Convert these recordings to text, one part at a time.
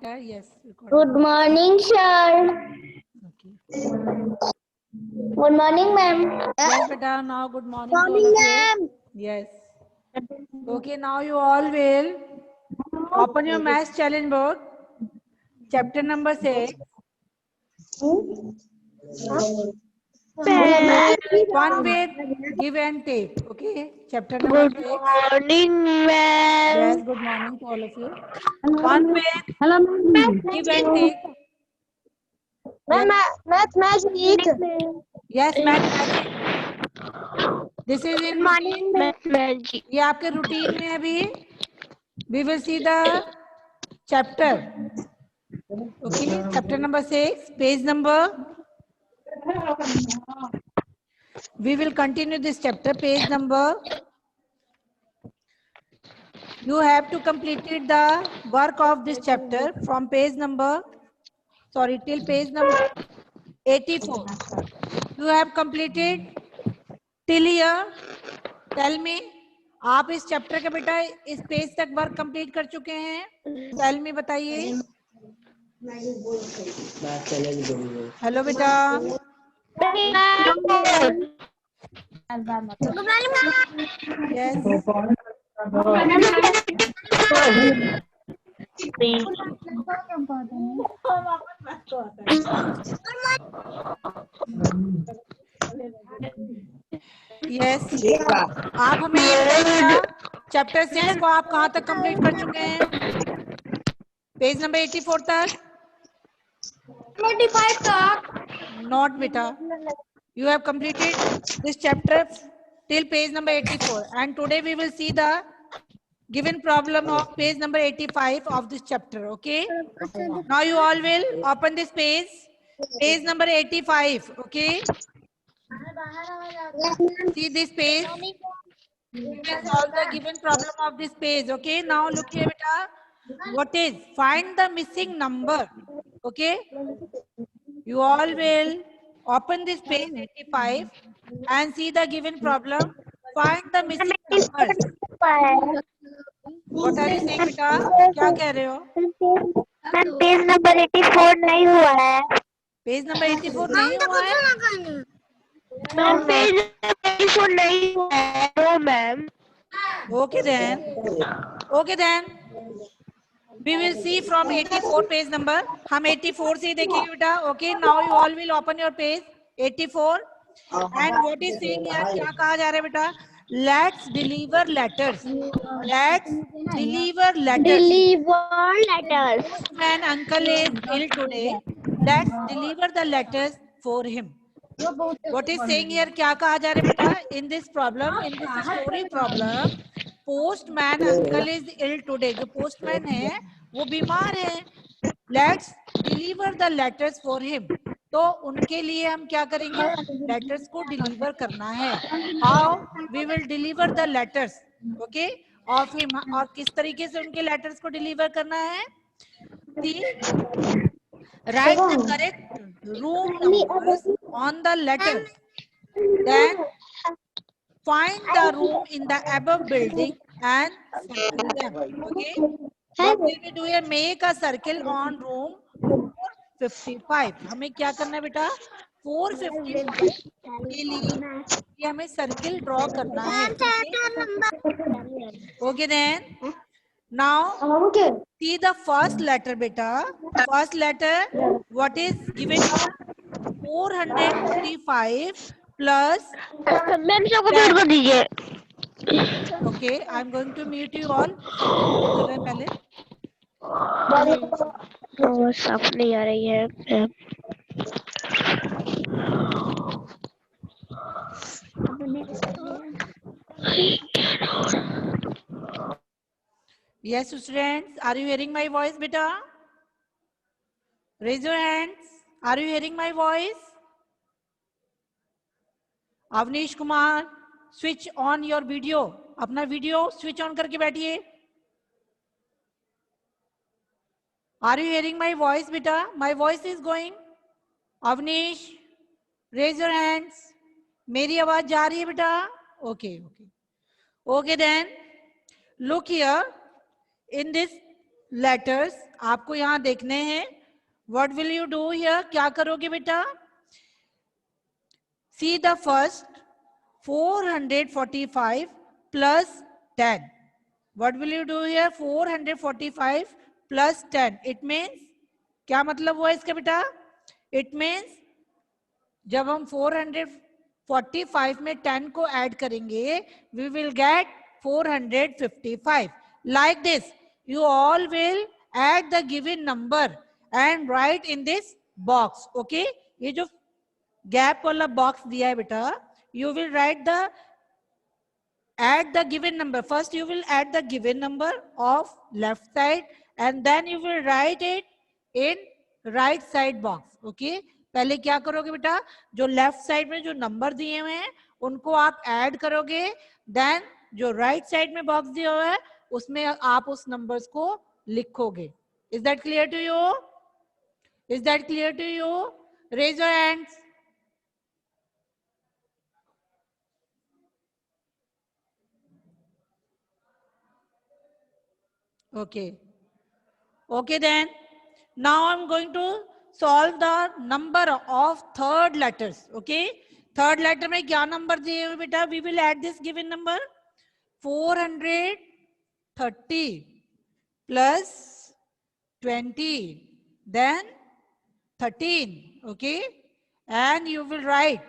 monitor. Yes, recording. Good morning, sir. Okay. Good morning, ma'am. Yes, beta. Now, good morning to all of you. Yes. Okay. Now you all will open your math challenge book, chapter number 6. One with give and take. Okay. Chapter number 6. Morning, ma'am. Yes. Good morning to all of you. One with Hello, ma'am. give and take. Ma'am, math magic. Yes, math magic. This is in routine. Math magic. ये आपके routine में अभी we will see the chapter. Okay, chapter number 6, page number. We will continue this chapter, page number. You have to complete the work of this chapter from page number, sorry, till page number 84. You have completed till here. Tell me, आप इस chapter का बेटा इस page तक work complete कर चुके हैं? Tell me बताइए. हेलो बेटा. Yes. Yes. आप हमें ये बताइए चैप्टर 6 को आप कहाँ तक कंप्लीट कर चुके हैं? पेज नंबर 84 तक? 45 तक. Not बेटा. You have completed this chapter till page number 84, and today we will see the given problem of page number 85 of this chapter. Okay. Now you all will open this page number 85. Okay. See this page. We will solve the given problem of this page. Okay. Now look here, beta. What is? Find the missing number. Okay. You all will open this page 85 and see the given problem. Find the missing numbers. What are you saying, beta? क्या कह रहे हो? Ma'am page number 84 नहीं हुआ है. Page number 84 नहीं हुआ है? मैम पेज नंबर 84 नहीं हुआ है. No ma'am. Okay then. Okay then. We will see from 84 page number. हम 84 से ही देखेंगे बेटा. Okay. Now you all will open your page 84. And what is saying here? क्या कहा जा रहा है बेटा? Let's deliver letters. Let's deliver letters. Deliver letters. Postman uncle is ill today. Let's deliver the letters for him. What is saying here? क्या कहा जा रहा है बेटा? In this problem, in this story problem, postman uncle is ill today. जो postman है वो बीमार है. Let's deliver the letters for him. तो उनके लिए हम क्या करेंगे? लेटर्स को डिलीवर करना है. How we will deliver the letters? Okay? of him. और किस तरीके से उनके लेटर्स को डिलीवर करना है? Write the correct room numbers on the letters. Then find the room in the above building and circle them. Okay. What will we do here? Make a circle on room 455. हमें क्या करना है बेटा? 455 के लिए ये हमें सर्किल ड्रॉ करना है. Okay then. Now see the first letter beta. First letter, what is given here? 455 plus. Ma'am सबको म्यूट कर दीजिए. Okay, I am going to mute you all. कर रहे हैं पहले. साफ नहीं आ रही है. Yes, students, are you hearing my voice, beta? Raise your hands. Are you hearing my voice? Avnish Kumar, switch on your video. अपना वीडियो switch on करके बैठिए. Are you hearing my voice, beta? My voice is going. Avnish, raise your hands. मेरी आवाज जा रही है बेटा? Okay, okay. Okay then, look here. In this letters, आपको यहाँ देखने हैं. What will you do here? क्या करोगे बेटा? See the first 445 plus 10. What will you do here? 445 plus 10. It means क्या मतलब हुआ इसका बेटा? It means जब हम 445 में 10 को ऐड करेंगे, we will get 455. Like this, you all will add the given number and write in this box. Okay? ये जो गैप वाला बॉक्स दिया है बेटा, you will write the add the given number. First you will add the given number of left side and then you will write it in right side box. Okay? पहले क्या करोगे बेटा, जो left side में जो number दिए हुए हैं उनको आप ऐड करोगे, देन जो राइट साइड में बॉक्स दिया हुआ है उसमें आप उस नंबर्स को लिखोगे. Is that clear to you? Is that clear to you? Raise your hands. Okay. Okay then. Now I'm going to solve the number of third letters. Okay. Third letter में क्या number दिए हुए बेटा? We will add this given number 430 plus 20 then 13. Okay. And you will write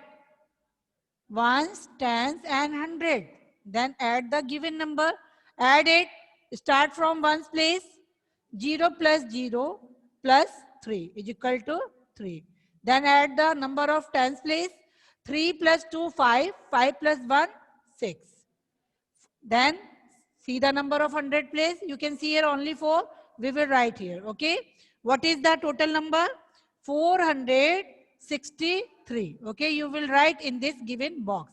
ones, tens and hundred. Then add the given number. Add it. Start from ones place. 0 plus 0 plus 3 is equal to 3. Then add the number of tens place. 3 plus 2, 5. 5 plus 1, 6. Then see the number of hundred place. You can see here only 4. We will write here. Okay. What is the total number? 463. Okay. You will write in this given box.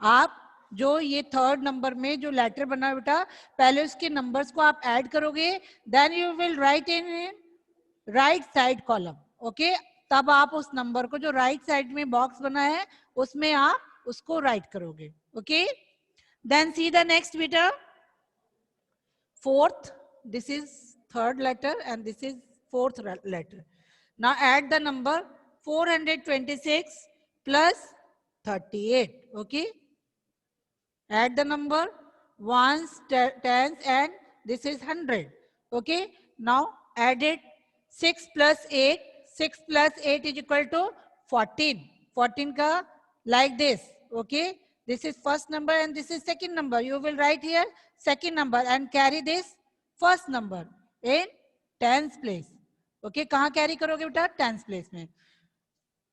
आप जो ये third number में जो letter बना बेटा, पहले उसके numbers को आप ऐड करोगे, then you will write in right side column. Okay, तब आप उस नंबर को जो राइट साइड में बॉक्स बना है उसमें आप उसको राइट करोगे. Okay, then see the next बेटा. Fourth, this is third letter and this is fourth letter. Now add the number 426 plus 38. Okay, add the number ones, tens and this is 100. Okay, now add it. 6 plus 8. 6 plus 8 is equal to 14. 14 ka like this. Okay, this is first number and this is second number. You will write here second number and carry this first number in tens place. Okay, kahan carry karoge beta? Tens place mein.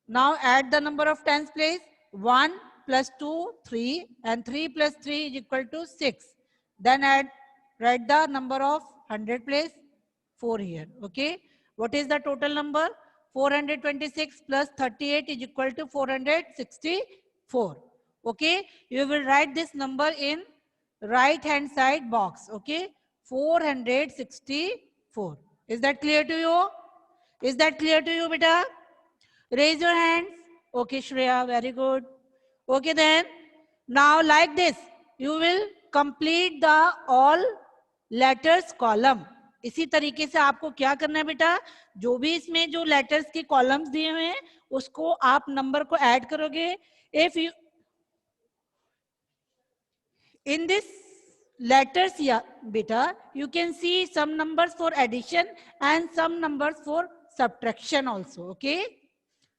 Now add the number of tens place. 1 plus 2, 3 and 3 plus 3 is equal to 6. Then write the number of 100 place, 4 here. Okay, what is the total number? 426 plus 38 is equal to 464. Okay, you will write this number in right hand side box. Okay, 464. Is that clear to you? Is that clear to you beta? Raise your hands. Okay Shreya, very good. Okay then, now like this you will complete the all letters column. इसी तरीके से आपको क्या करना है बेटा, जो भी इसमें जो लेटर्स के कॉलम्स दिए हुए हैं उसको आप नंबर को ऐड करोगे. If you in this letters here beta, you can see some numbers for addition and some numbers for subtraction also. Okay,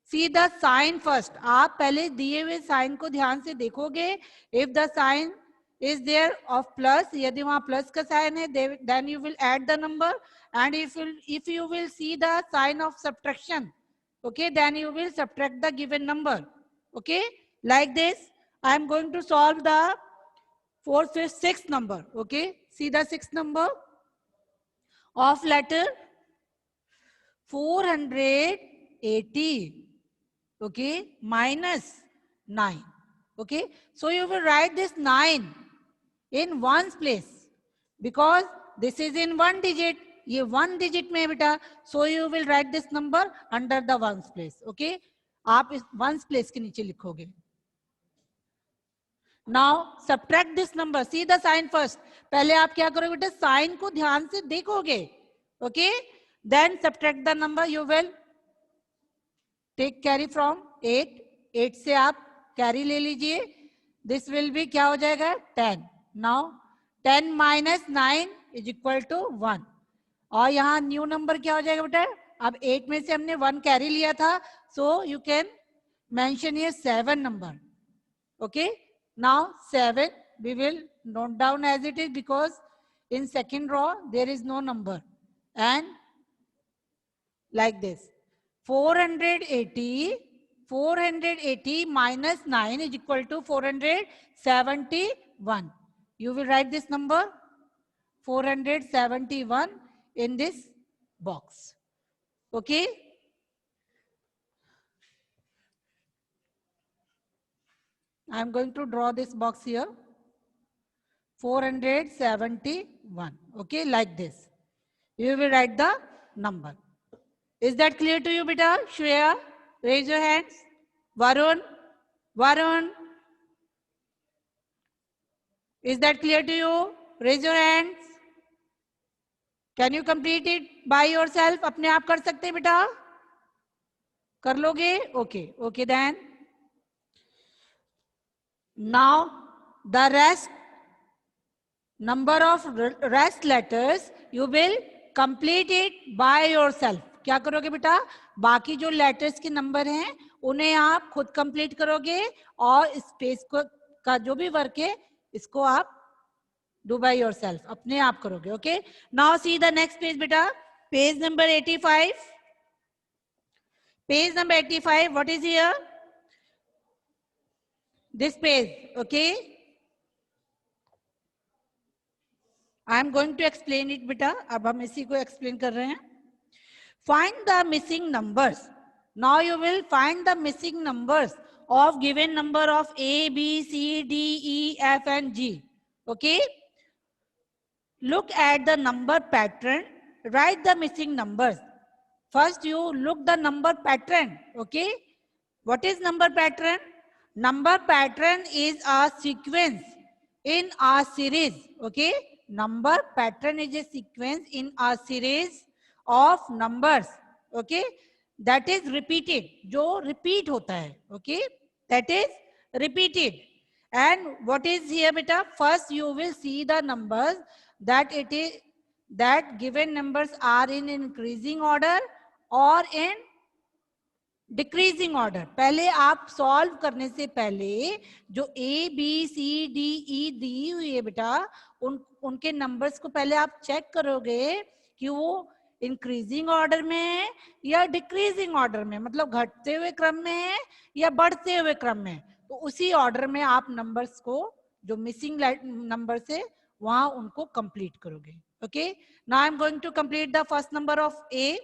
see the sign first. आप पहले दिए हुए साइन को ध्यान से देखोगे. If the sign is there of plus, यदि वहाँ प्लस का साइन है, then you will add the number. And if you will see the sign of subtraction, okay, then you will subtract the given number. Okay, like this. I am going to solve the fourth, fifth, sixth number. Okay, see the sixth number of letter 480. Okay, minus 9. Okay, so you will write this 9 in ones place because this is in one digit. ये one digit में बेटा, so you will write this number under the ones place. Okay, आप इस ones place के नीचे लिखोगे. Now subtract this number. See the sign first. पहले आप क्या करोगे बेटा, साइन को ध्यान से देखोगे. Okay, then subtract the number. You will take carry from 8. 8 से आप carry ले लीजिए. This will be क्या हो जाएगा 10. Now 10 minus 9 is equal to 1. और यहाँ न्यू नंबर क्या हो जाएगा बेटा? अब 8 में से हमने 1 कैरी लिया था, so you can mention here 7 number. Okay, now 7 we will note down as it is because in second row there is no number, and like this 480 minus 9 is equal to 471. You will write this number 471 in this box. Okay, I am going to draw this box here. 471. Okay, like this. You will write the number. Is that clear to you, beta? Shreya, raise your hands. Varun, Varun. Is that clear to you? Raise your hands. Can you complete it by yourself? अपने आप कर सकते हैं बेटा? कर लोगे? Okay, okay then. Now the rest number of rest letters you will complete it by yourself. क्या करोगे बेटा? बाकी जो लेटर्स के नंबर हैं उन्हें आप खुद कंप्लीट करोगे और स्पेस को का जो भी वर्क है इसको आप डू बाय योरसेल्फ, अपने आप करोगे. Okay, now see the next page बेटा, page number 85. Page number 85, what is here? This page. Okay, I am going to explain it बेटा. अब हम इसी को एक्सप्लेन कर रहे हैं. Find the missing numbers. Now you will find the missing numbers of given number of A, B, C, D, E, F and G. Okay. Look at the number pattern. Write the missing numbers. First you look the number pattern. Okay. What is number pattern? Number pattern is a sequence in a series. Okay. Number pattern is a sequence in a series of numbers. Okay, that is repeated, जो repeat होता है. Okay, that is repeated. And what is here beta? First you will see the numbers that it is that given numbers are in increasing order or in decreasing order. पहले आप solve करने से पहले जो A, B, C, D, E दी हुई है बेटा, उनके नंबर्स को पहले आप चेक करोगे कि वो इंक्रीजिंग ऑर्डर में है या डिक्रीजिंग ऑर्डर में, मतलब घटते हुए क्रम में है या बढ़ते हुए क्रम में. तो उसी ऑर्डर में आप नंबर्स को जो मिसिंग नंबर से वहां उनको कंप्लीट करोगे. Okay, now I am going to complete the first number of A.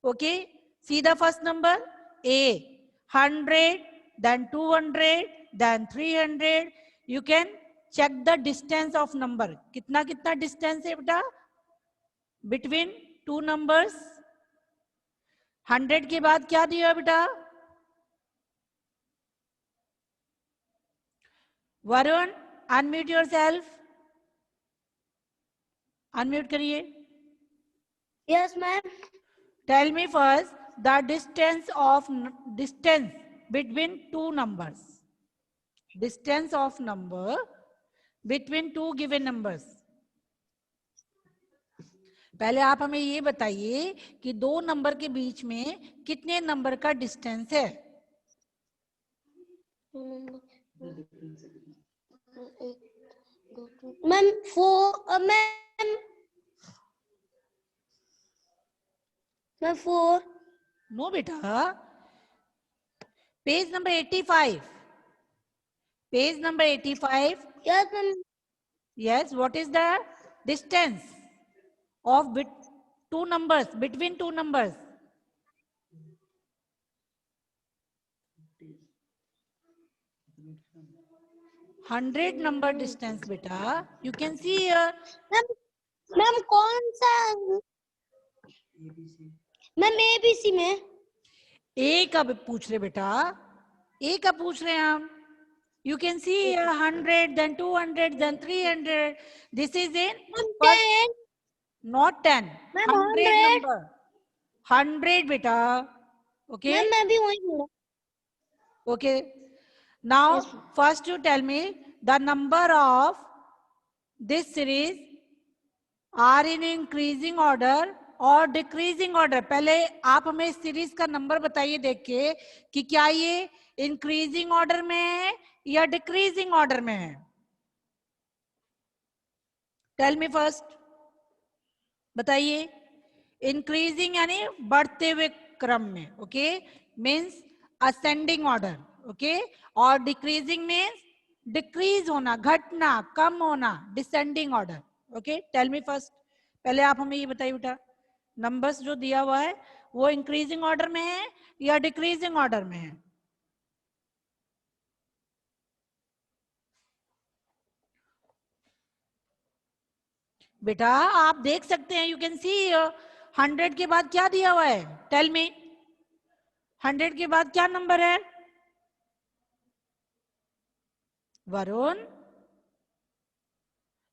Okay, see the first number A, 100, then 200, then 300. You can check the distance of number. कितना कितना distance है बेटा between two numbers? 100 के बाद क्या दिया बेटा? Varun, unmute yourself. Unmute करिए. Yes, ma'am. Tell me first the distance between two numbers. Distance of number between two given numbers. पहले आप हमें ये बताइए कि दो नंबर के बीच में कितने नंबर का डिस्टेंस है? मैम 4. मैम 4. नो बेटा, page number 85. Page number 85. Yes, ma'am. Yes, what is the distance of two numbers, between two numbers? 100 number distance beta. You can see here. Ma'am कौन सा? Ma'am ABC में. A का पूछ रहे बेटा, A का पूछ रहे हैं हम. You can see here 100, then 200, then 300. This is in 10. Not 10, ma'am 100 100। Number, 100 बेटा. ओके मैम मैं भी वही बोला। Okay. Now Yes, ma'am. First you tell me the number of this series are in increasing order और decreasing order. पहले आप हमें इस सीरीज का नंबर बताइए देख के कि क्या ये इंक्रीजिंग ऑर्डर में है या डिक्रीजिंग ऑर्डर में है. टेल मी फर्स्ट, बताइए. इंक्रीजिंग यानी बढ़ते हुए क्रम में. Okay, means ascending order. Okay, और डिक्रीजिंग मीन्स डिक्रीज होना, घटना, कम होना, descending order. Okay, tell me first. पहले आप हमें ये बताइए बेटा, नंबर्स जो दिया हुआ है वो इंक्रीजिंग ऑर्डर में है या डिक्रीजिंग ऑर्डर में है. बेटा आप देख सकते हैं, यू कैन सी 100 के बाद क्या दिया हुआ है. टेल मी, 100 के बाद क्या नंबर है वरुण.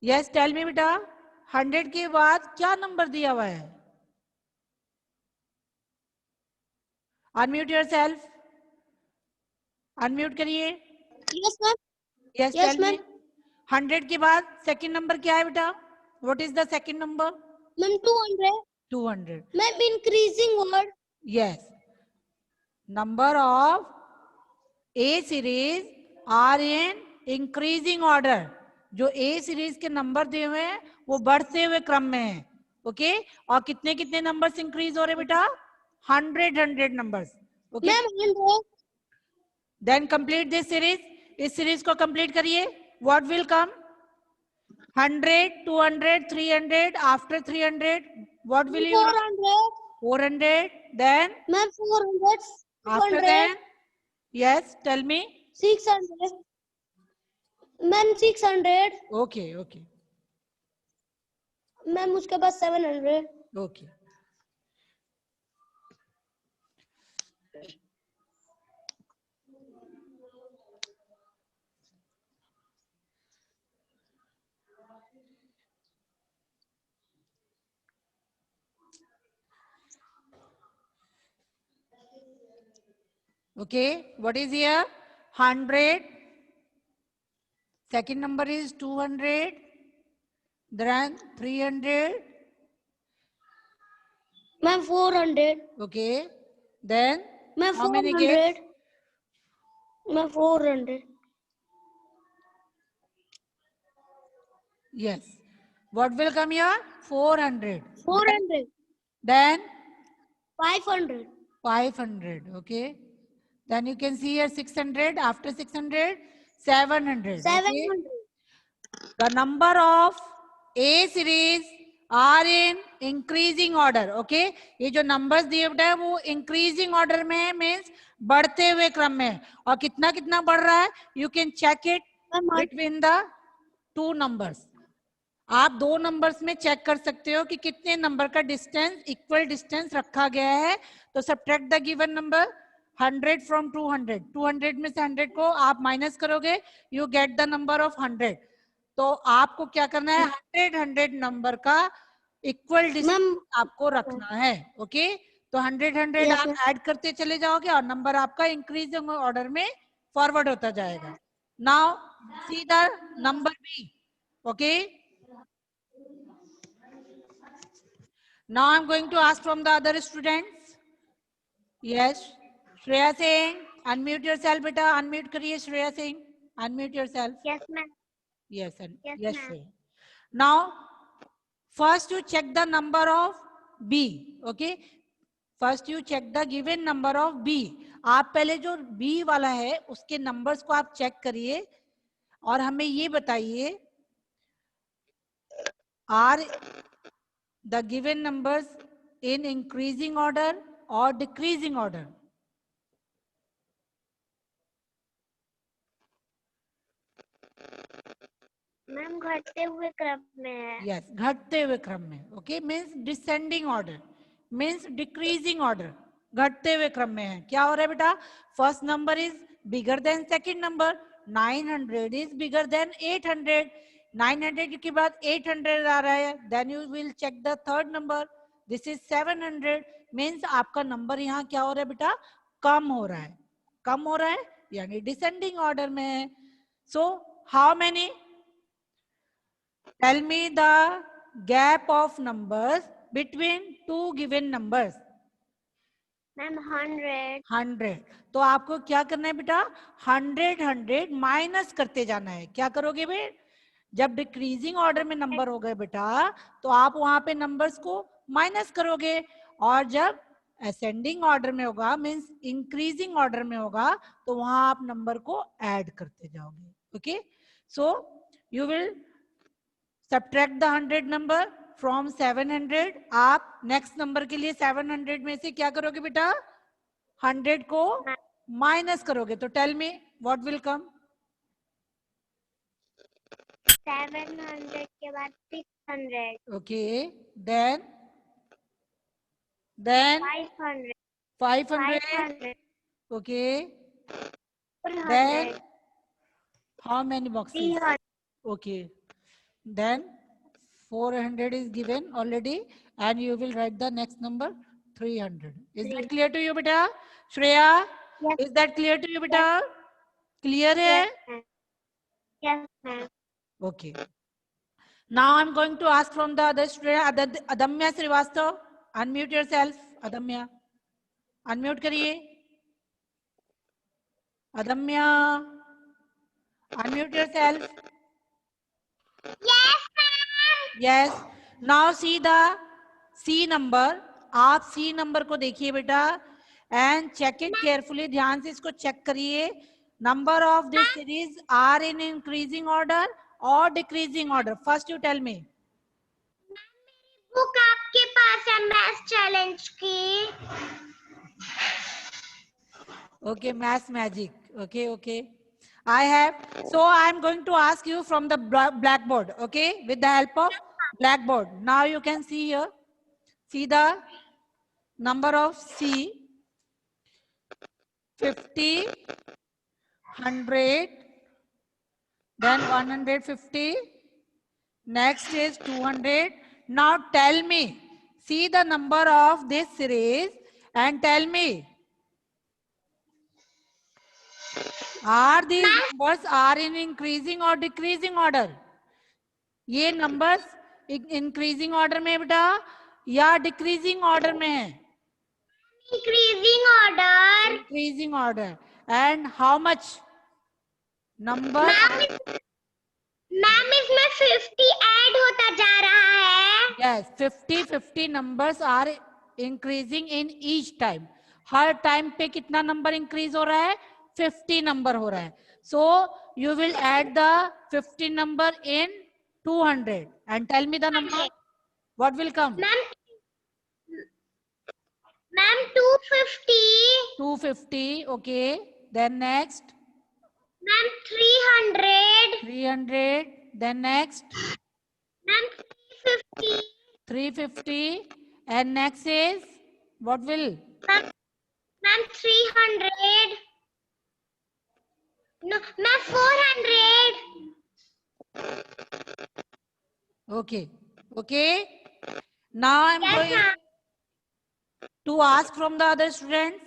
यस टेल मी बेटा, 100 के बाद क्या नंबर दिया हुआ है. अनम्यूट योरसेल्फ, अनम्यूट करिए. Yes, ma'am. Yes Yes, tell me. ma'am. 100 के बाद सेकंड नंबर क्या है बेटा. What is the second number. Ma'am 200. 200. Ma'am increasing word. Yes, number of a series are in increasing order. जो ए सीरीज के number दिए हुए हैं वो बढ़ते हुए क्रम में है. ओके, और कितने कितने नंबर्स इंक्रीज हो रहे बेटा. 100 नंबर्स. Okay, Ma'am 100. Then complete this series. इस सीरीज को कंप्लीट करिए. What will come. 100, 200, 300. After 300 what will you. 400. 400. Then Ma'am 400. After 200. Then. Yes tell me. 600. Ma'am 600. Okay okay Ma'am उसके बाद 700. Okay. Okay, what is here? 100. Second number is 200. Then 300. Ma'am 400. Okay. Then Ma'am how many 400. gates? Ma'am 400. Yes. What will come here? 400. 400. Then 500. 500. Okay. Then you can see here 600. After 600, 700. 700. Okay. The number of A series are in increasing order. Okay. ये जो numbers दिए बेटा है वो increasing order में है, means बढ़ते हुए क्रम में है. और कितना कितना बढ़ रहा है, you can check it between the two numbers. आप दो नंबर्स में चेक कर सकते हो कि कितने नंबर का डिस्टेंस, इक्वल डिस्टेंस रखा गया है. तो subtract the given number 100 from 200. 200 में से 100 को आप माइनस करोगे, you get the number of 100. तो आपको क्या करना है, 100 नंबर का इक्वल डिस्टेंस आपको रखना है. ओके, तो 100 आप ऐड करते चले जाओगे और नंबर आपका इंक्रीजिंग ऑर्डर में फॉरवर्ड होता जाएगा. Now see the number B. Okay, now I'm going to ask from the other students. Yes, Shreya Singh, unmute yourself beta. Unmute kariye Shreya Singh. Unmute yourself. Yes, ma'am. Yes, and Yes, yes, ma'am. Shreya. Now, first you check the number of B. Okay. First you check the given number of B. आप पहले जो B वाला है उसके numbers को आप check करिए और हमें ये बताइए, are the given numbers in increasing order or decreasing order? Ma'am घटते हुए क्रम में है. Yes, घटते हुए क्रम में. Okay, means descending order, means decreasing order. घटते हुए क्रम में है. क्या हो रहा है बेटा, first number is bigger than second number. 900 is bigger than 800. 900 के बाद 800 आ रहा है, then you will check the third number, this is 700, means आपका नंबर यहाँ क्या हो रहा है बेटा, कम हो रहा है, कम हो रहा है यानी डिसेंडिंग ऑर्डर में है. So how many, tell me the gap of numbers between two given numbers. Ma'am 100. 100. तो आपको क्या करना है बेटा, 100 माइनस करते जाना है. क्या करोगे बे, जब डिक्रीजिंग ऑर्डर में नंबर हो गए बेटा तो आप वहां पे नंबर्स को माइनस करोगे, और जब असेंडिंग ऑर्डर में होगा मींस इंक्रीजिंग ऑर्डर में होगा तो वहां आप नंबर को ऐड करते जाओगे. Okay, so you will subtract the 100 number from 700. आप नेक्स्ट नंबर के लिए 700 में से क्या करोगे बेटा, 100 को माइनस करोगे. तो tell me what will come. 700 के बाद 600. Okay, then 500. 500. 500. Okay, 400. then how many boxes? 300. Okay, then 400 is given already and you will write the next number 300. Is that clear to you beta? Shreya, Yes. is that clear to you beta? Clear hai? Yes, ma'am. Yes, ma'am. Okay. Now I'm going to ask from the other student, Adamya Srivastav. Unmute yourself, Adamya. Unmute kariye. Adamya, unmute yourself. Yes, ma'am. Yes. Now see the C number. आप C number को देखिए बेटा and check it carefully. ध्यान से इसको check करिए. Number of this series are in increasing order और decreasing order. First you tell me. Book आपके पास है मैथ चैलेंज की. Okay, math magic. Okay, okay. I have. So I am going to ask you from the blackboard. Okay, with the help of blackboard. Now you can see here. See the number of C. 50, 100, then 150. Next is 200. Now tell me. See the number of this series and tell me. Are these numbers are in increasing or decreasing order? ये numbers increasing order में बेटा या decreasing order में है? Increasing order. Increasing order. And how much number? Ma'am इसमें 50 add होता जा रहा है. Yes, 50 numbers are increasing in each time. Her time पे कितना number increase हो रहा है? 50 number हो रहा है. So you will add the 50 number in 200 and tell me the number. What will come? Ma'am 250. 250. Okay. Then next. Ma'am 300. 300. Then next. Ma'am 350. 350. And next is what will? Ma'am 300. No, ma'am 400. Okay. Okay. Now I'm going to ask from the other students.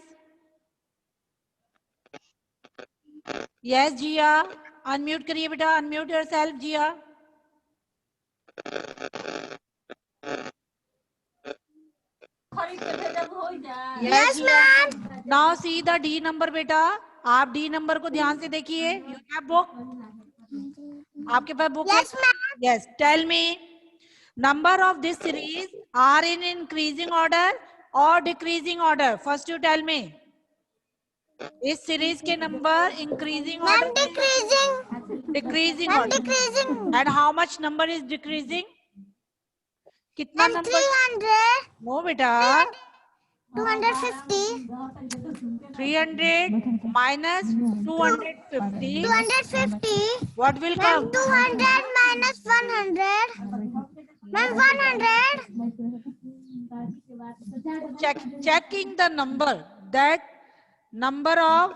Yes, Jia. Unmute करिए बेटा. Unmute yourself, Jia. Yes, ma'am. Now see the D number बेटा. आप D number को ध्यान से देखिए. You have book? आपके पास book है? Yes, ma'am. Yes. Tell me. Number of this series are in increasing order or decreasing order? First you tell me. इस series के number increasing ma'am order, decreasing. Decreasing ma'am order. Decreasing. And how much number is decreasing? कितना ma'am number? 300. No बेटा. 250. 300 minus 250. 250. What will ma'am come? 200 minus 100. Ma'am 100. Checking the number, that number of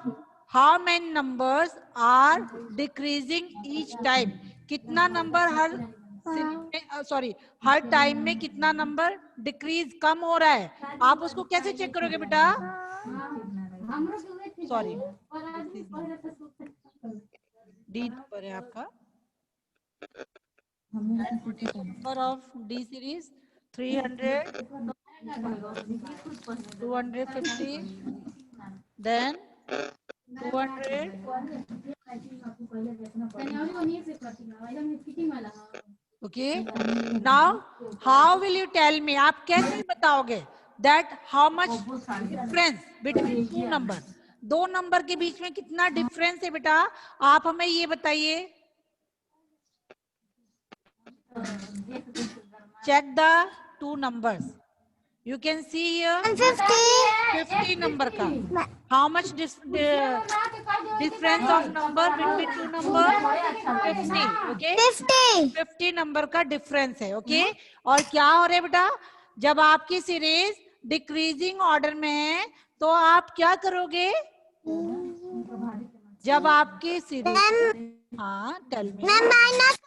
how many numbers are decreasing each time. कितना number हर हर time में कितना number decrease कम हो रहा है, आप उसको कैसे चेक करोगे बेटा? सॉरी, डी नंबर है आपका, number of D series 300, 250, then 200. Okay. Now, how will you tell me? आप कैसे बताओगे that how much difference between two number? दो नंबर के बीच में कितना डिफरेंस है बेटा, आप हमें ये बताइए. Check the two numbers. You can see here 50 number का. How much difference of number between two number? 50. Okay. 50 number का डिफरेंस है. ओके. और क्या हो रहा है बेटा, जब आपकी सीरीज डिक्रीजिंग ऑर्डर में है तो आप क्या करोगे? जब आपकी सीरीज, हाँ टेल मी, माइनस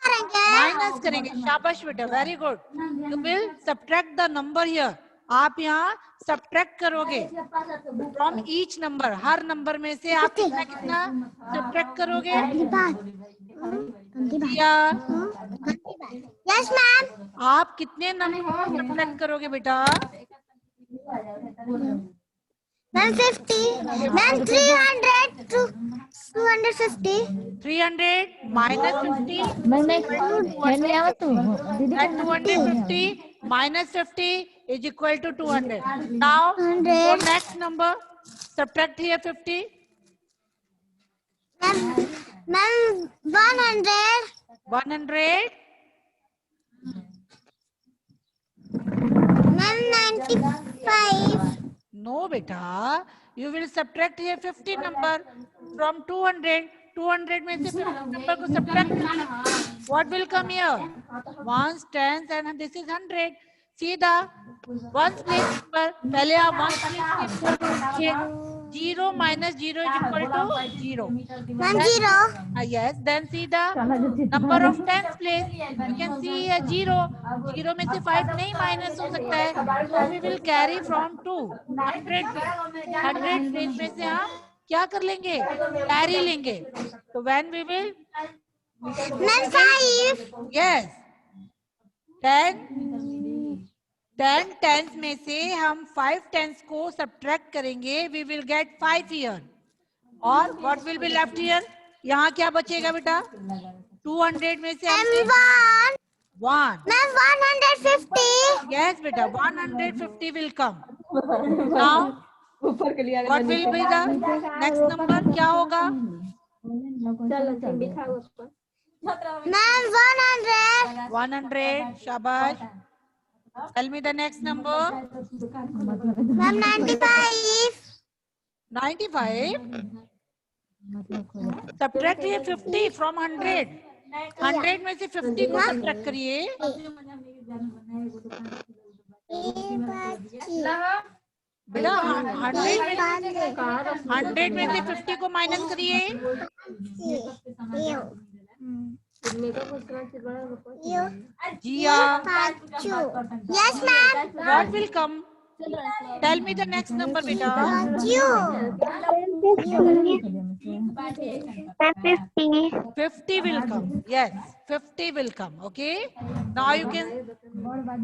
करेंगे. शाबाश बेटा, very good. You will subtract the number here. आप यहाँ सब्ट्रैक्ट करोगे फ्रॉम ईच नंबर. हर नंबर में से आप कितना कितना सब्ट्रैक्ट करोगे? Yes ma'am. आप कितने नंबर सब्ट्रैक्ट करोगे बेटा? Ma'am 50. Ma'am 300 to 250. 300 minus 50. That 250 minus 50 is equal to 200. Now, for next number, subtract here 50. Ma'am 100. 100. Ma'am 95. No, beta. You will subtract here 50 number from 200. 200 में से 50 number को subtract. What will come here? Ones, tens, and this is 100. See the ones place number. पहले आप ones place कीजिए. 0 minus 0 is equal to 0. Ma'am 0. Yes. Then see the number of tens place. You can see here 0. 0 में से 5 नहीं minus हो सकता है. So we will carry from 2. 100 place में से हम क्या कर लेंगे? Carry लेंगे. So when we will? Ma'am 5. Yes. 10 tens में से हम 5 tens को subtract करेंगे. We will get 5 here. और what will be left here? यहाँ क्या बचेगा बेटा? 200 में से हम 1. Ma'am 150. Yes बेटा, 150 will come. Now what will be the next number? क्या होगा? Ma'am 100. 100. शाबाश. Tell me the next number. Ma'am 95. 95. Subtract here 50 from 100. 100 में से 50 को subtract करिए. बेटा 100 में से 50 को माइनस करिए. Gia. Yes ma'am. What will come? Tell me the next number beta. 50 will come. Yes, 50 will come. Okay. Now you can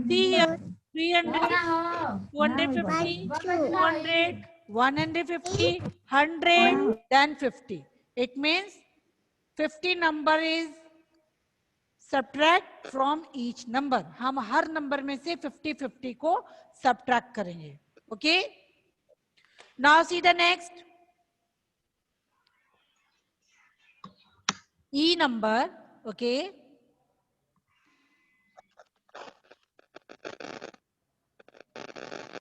see here 300, 250, 200, 150, 100, then 50. It means 50 number is subtract from each number. हम हर number में से 50-50 को subtract करेंगे. Okay. Now see the next. E number. Okay.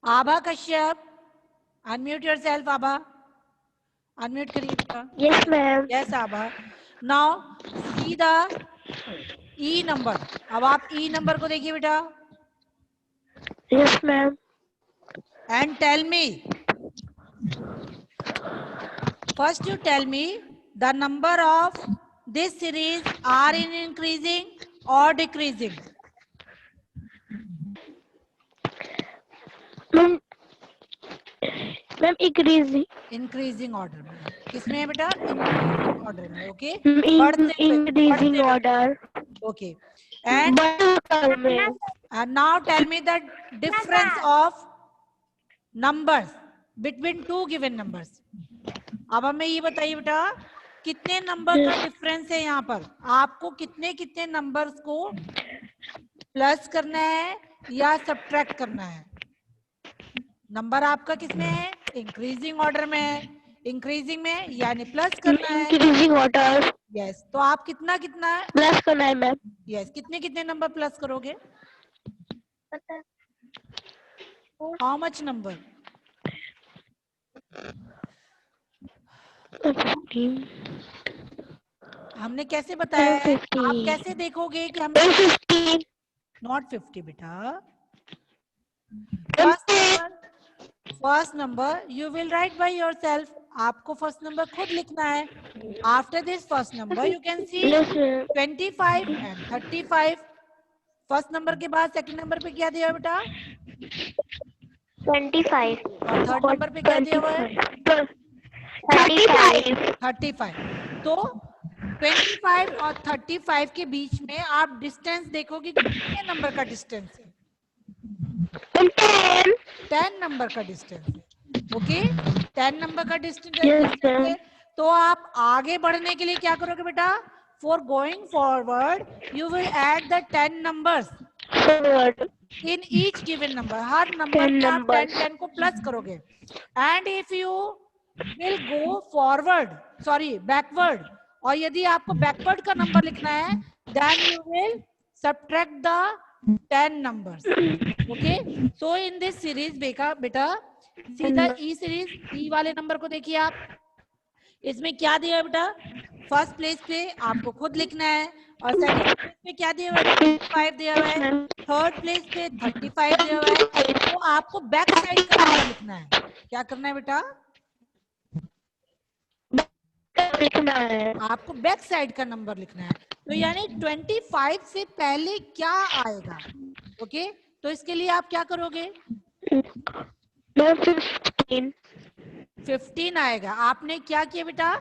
Abha Kashyap. Unmute yourself, Abha. Unmute करिए बेटा. Yes ma'am. Yes, Abha. Now see the E number. अब आप E number को देखिए बेटा. Yes ma'am. And tell me. First you tell me the number of this series are in increasing or decreasing? Ma'am ma'am increasing increasing order में है। किसमें है बेटा? इंक्रीजिंग ऑर्डर में। ओके, बढ़ते हुए, increasing order ओके। एंड बढ़ते में now tell me the difference of numbers between two given numbers. अब हमें ये बताइए बेटा, कितने नंबर का डिफरेंस है यहाँ पर? आपको कितने कितने नंबर्स को प्लस करना है या सब्ट्रैक्ट करना है? नंबर आपका किसमें है? इंक्रीजिंग ऑर्डर में है। इंक्रीजिंग में यानी प्लस करना है। increasing order यस, तो आप कितना कितना प्लस करना है मैम। यस, कितने कितने नंबर प्लस करोगे? How much number? 15 हमने कैसे बताया है? 50 आप कैसे देखोगे कि हमने 50 नॉट 50 बेटा। 50 first number you will right by yourself. आपको फर्स्ट नंबर खुद लिखना है। After this first number you can see 25 and 35। First number के बाद सेकंड नंबर पे क्या दिया बेटा? 25 और थर्ड नंबर पे क्या दिया हुआ है? 35। तो 25 और 35 के बीच में आप डिस्टेंस देखोगे कि कितने नंबर का डिस्टेंस है? 10 नंबर का डिस्टेंस है। ओके, 10 नंबर का डिस्टेंस है। तो आप आगे बढ़ने के लिए क्या करोगे बेटा? For going forward you will add the 10 numbers in each given number. हर नंबर में आप 10 को प्लस करोगे। And if you will go forward sorry backward, और यदि आपको बैकवर्ड का नंबर लिखना है then you will subtract the 10 numbers. Okay, so in this series बेटा सीधा ई सीरीज, ई वाले नंबर को देखिए आप। इसमें क्या दिया है बेटा? फर्स्ट प्लेस पे आपको खुद लिखना है, और सेकंड प्लेस पे क्या दिया हुआ है? 25 दिया हुआ है। थर्ड प्लेस पे 35 दिया हुआ है। तो आपको बैक साइड का नंबर लिखना है। क्या करना है बेटा? लिखना है। आपको बैक साइड का नंबर लिखना है। तो यानी 25 से पहले क्या आएगा? ओके, तो इसके लिए आप क्या करोगे? 15 आएगा। आपने क्या किया बेटा?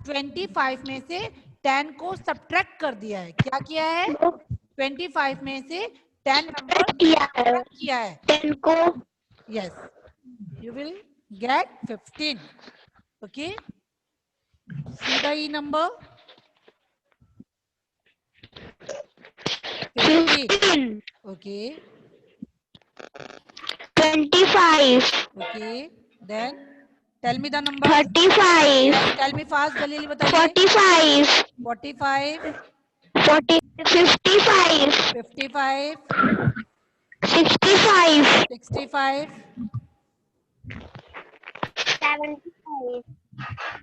25 में से 10 को सब्ट्रैक्ट कर दिया है। क्या किया है? 25 में से 10 नंबर किया है 10 को। Yes, you will get 15। Okay, see the e number 15. Okay, 25 okay, then tell me the number. 35 Tell me fast, जल्दी बताइए। 45 45 40 55 55 65 65 75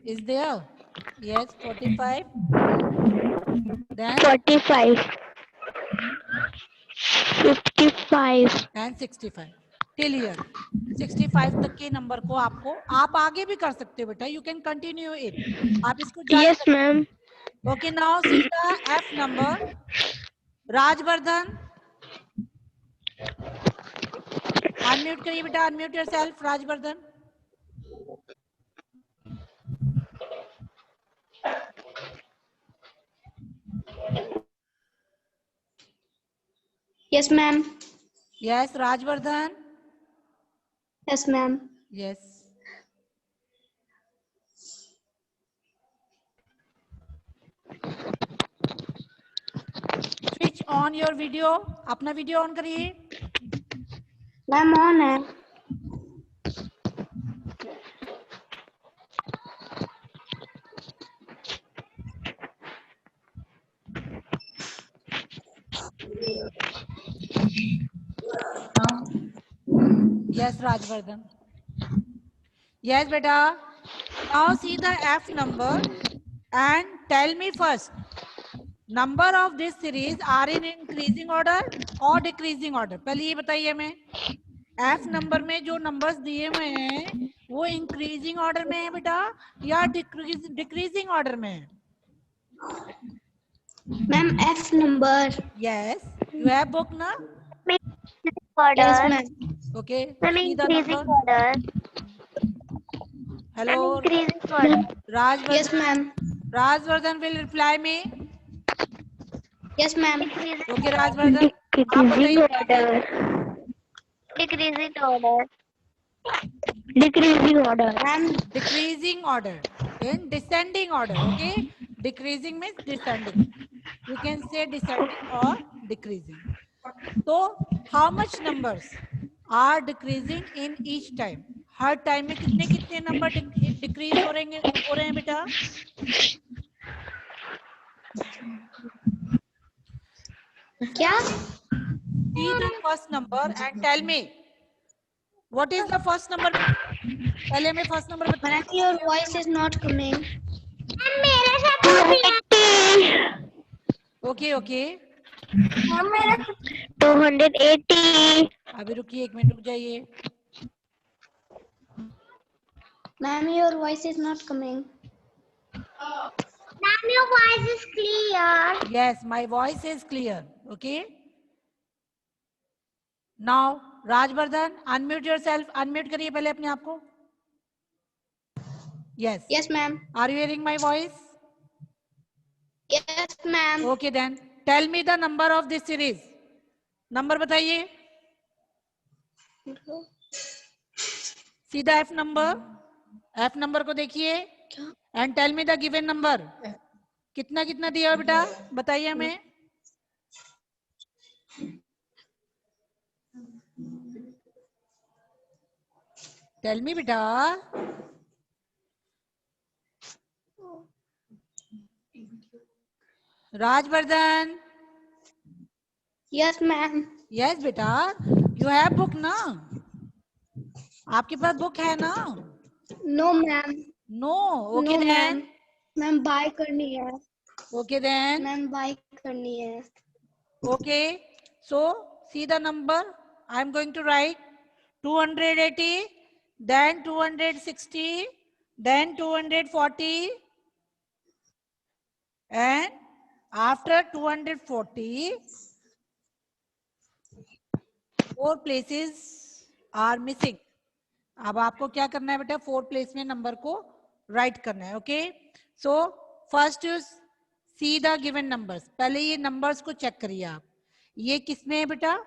is there? Yes, 45 then 45 55 and 65 till here। 65 तक के नंबर को आपको आप आगे भी कर सकते हो बेटा। You can continue it. आप इसको yes ma'am. Okay, now see the F number. Rajvardhan unmute करिए बेटा, unmute yourself Rajvardhan. Yes ma'am. Yes Rajvardhan. Yes ma'am. Yes, switch on your video. अपना वीडियो ऑन करिए। मैम ऑन है। Yes, Rajvardhan. Yes, beta. Now see the F number and tell me first, number of this series are in increasing order or decreasing order? पहले ये बताइए हमें, F number में जो numbers दिए हुए हैं वो इंक्रीजिंग ऑर्डर में है बेटा या डिक्रीजिंग ऑर्डर में है? Ma'am, F number. Yes. You have book na? Yes, ma'am. Okay. Ma'am, See the increasing number. order. Ma'am, Hello. increasing order. Yes, Rajvardhan. ma'am. Rajvardhan will reply me. Yes, ma'am. Okay, Rajvardhan. आप बताइए order. Decreasing order. Decreasing order. Ma'am, decreasing order in descending order. Okay, decreasing means descending. You can say descending or decreasing. So how much numbers are decreasing in each time? Her time में कितने कितने number decrease हो रहे हैं बेटा? क्या? See the first number and tell me what is the first number. पहले हमें first number बताइए. Ma'am, your voice is not coming. Okay, okay. 280. अभी रुकिए, 1 मिनट रुक जाइए. Ma'am, your voice is not coming. Ma'am, your voice is clear. Yes, my voice is clear. Okay. Now, Rajvardhan, unmute yourself. Unmute करिए पहले अपने आप को. Yes. Yes, ma'am. Are you hearing my voice? Yes, ma'am. Okay then. Tell me the number of this series. Number बताइए. See the F number. F number को देखिए. And tell me the given number. कितना कितना दिया बेटा? बताइए हमें. Tell me बेटा. Rajvardhan. Yes, ma'am. Yes बेटा. You have book ना? आपके पास बुक है ना? No, ma'am. No. Okay No, then. ma'am. Ma'am, buy करनी है. Okay then. Ma'am, buy करनी है. Okay. So see the number. I am going to write 280, then 260, then 240, and after 240, 4 places are missing. अब आपको क्या करना है बेटा? 4 प्लेस में नंबर को राइट करना है. Okay. So first use see the given numbers. पहले ये नंबर्स को चेक करिए आप. ये किसमें है बेटा?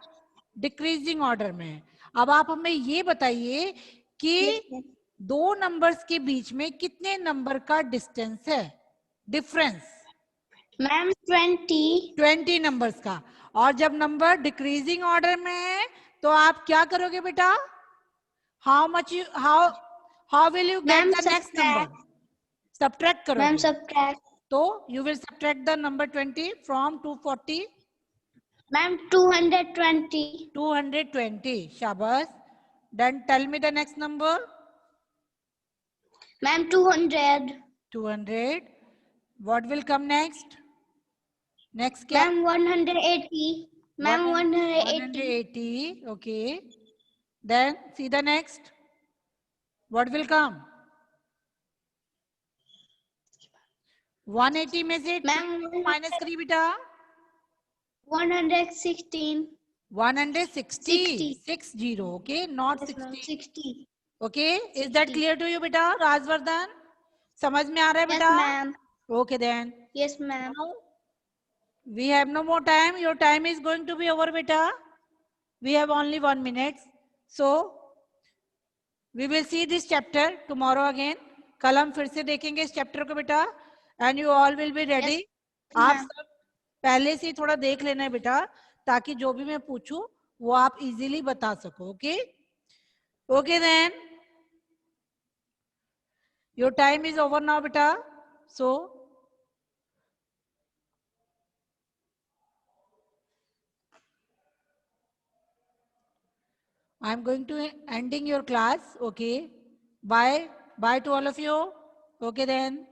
डिक्रीजिंग ऑर्डर में है. अब आप हमें ये बताइए कि दो नंबर्स के बीच में कितने नंबर का डिस्टेंस है, डिफरेंस? मैम 20 नंबर्स का. और जब नंबर डिक्रीजिंग ऑर्डर में है तो आप क्या करोगे बेटा? How much you how will you get the next number? Subtract करोगे. Ma'am subtract. तो you will subtract the number 20 from 240. Ma'am 220. 220. शाबाश. Then tell me the next number. Ma'am 200. 200. What will come next? Next क्या? Ma'am 180. Ma'am 180. Okay. Then see the next. What will come? 180 में से minus करिए बेटा. 116. 160. 60. Okay, not 60. 60. Okay, is that clear to you बेटा? राजवर्धन, समझ में आ रहा है बेटा? Yes, ma'am. Okay then. Yes, ma'am. We have no more time. Your time is going to be over बेटा. We have only 1 minute. So we will see this chapter tomorrow again. कल हम फिर से देखेंगे इस चैप्टर को बेटा. And you all will be ready. Yes, आप सब पहले से थोड़ा देख लेना है बेटा, ताकि जो भी मैं पूछूं वो आप इजीली बता सको. Okay. Okay then. Your time is over now beta. So I am going to ending your class. Okay. Bye. Bye to all of you. Okay then.